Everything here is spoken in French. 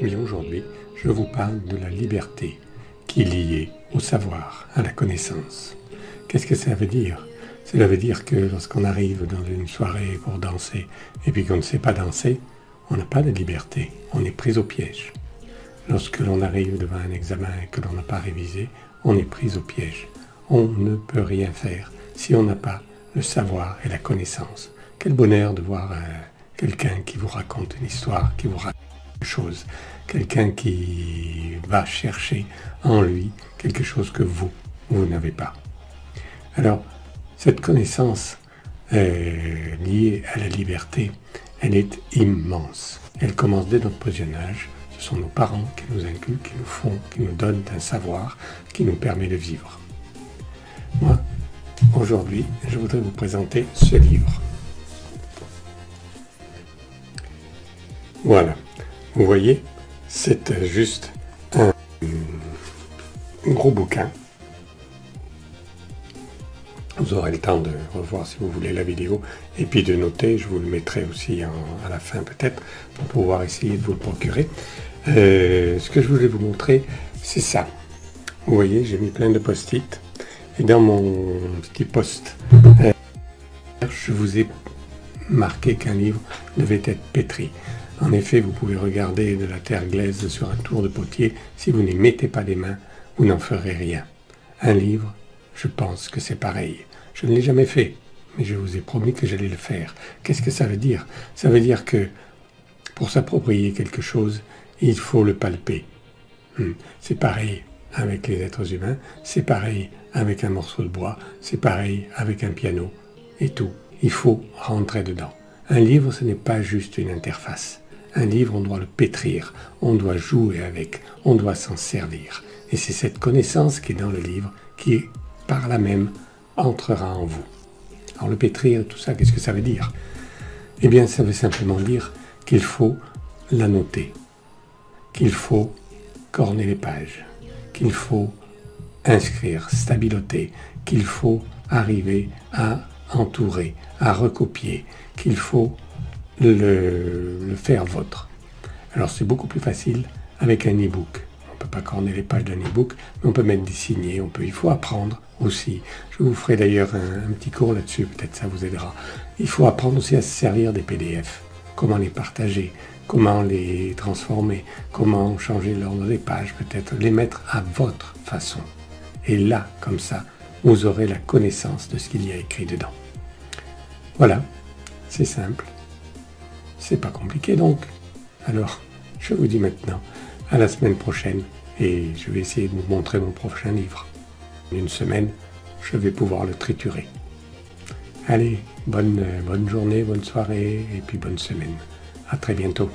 Mais aujourd'hui, je vous parle de la liberté qui est liée au savoir, à la connaissance. Qu'est-ce que ça veut dire? Cela veut dire que lorsqu'on arrive dans une soirée pour danser et puis qu'on ne sait pas danser, on n'a pas de liberté, on est pris au piège. Lorsque l'on arrive devant un examen et que l'on n'a pas révisé, on est pris au piège. On ne peut rien faire si on n'a pas le savoir et la connaissance. Quel bonheur de voir quelqu'un qui vous raconte une histoire, qui vous raconte quelque chose, quelqu'un qui va chercher en lui quelque chose que vous n'avez pas. Alors, cette connaissance liée à la liberté, elle est immense. Elle commence dès notre plus jeune âge. Ce sont nos parents qui nous inculquent, qui nous font, qui nous donnent un savoir qui nous permet de vivre. Moi, aujourd'hui, je voudrais vous présenter ce livre. Voilà. Vous voyez, c'est juste un gros bouquin. Vous aurez le temps de revoir si vous voulez la vidéo et puis de noter, je vous le mettrai aussi à la fin peut-être pour pouvoir essayer de vous le procurer. Ce que je voulais vous montrer, c'est ça. Vous voyez, j'ai mis plein de post-it et dans mon petit post, je vous ai marqué qu'un livre devait être pétri. En effet, vous pouvez regarder de la terre glaise sur un tour de potier. Si vous n'y mettez pas les mains, vous n'en ferez rien. Un livre, je pense que c'est pareil. Je ne l'ai jamais fait, mais je vous ai promis que j'allais le faire. Qu'est-ce que ça veut dire? Ça veut dire que pour s'approprier quelque chose, il faut le palper. C'est pareil avec les êtres humains, c'est pareil avec un morceau de bois, c'est pareil avec un piano et tout. Il faut rentrer dedans. Un livre, ce n'est pas juste une interface. Un livre, on doit le pétrir, on doit jouer avec, on doit s'en servir. Et c'est cette connaissance qui est dans le livre qui, par là même, entrera en vous. Alors le pétrir, tout ça, qu'est-ce que ça veut dire? Eh bien, ça veut simplement dire qu'il faut la noter, qu'il faut corner les pages, qu'il faut inscrire, stabiloter, qu'il faut arriver à entourer, à recopier, qu'il faut le faire vôtre. Alors c'est beaucoup plus facile avec un e-book. On ne peut pas corner les pages d'un e-book, mais on peut mettre des signets, il faut apprendre aussi. Je vous ferai d'ailleurs un petit cours là-dessus, peut-être ça vous aidera. Il faut apprendre aussi à se servir des PDF, comment les partager, comment les transformer, comment changer l'ordre des pages, peut-être les mettre à votre façon. Et là, comme ça, vous aurez la connaissance de ce qu'il y a écrit dedans. Voilà, c'est simple, c'est pas compliqué donc. Alors, je vous dis maintenant à la semaine prochaine et je vais essayer de vous montrer mon prochain livre. En une semaine, je vais pouvoir le triturer. Allez, bonne journée, bonne soirée et puis bonne semaine. À très bientôt.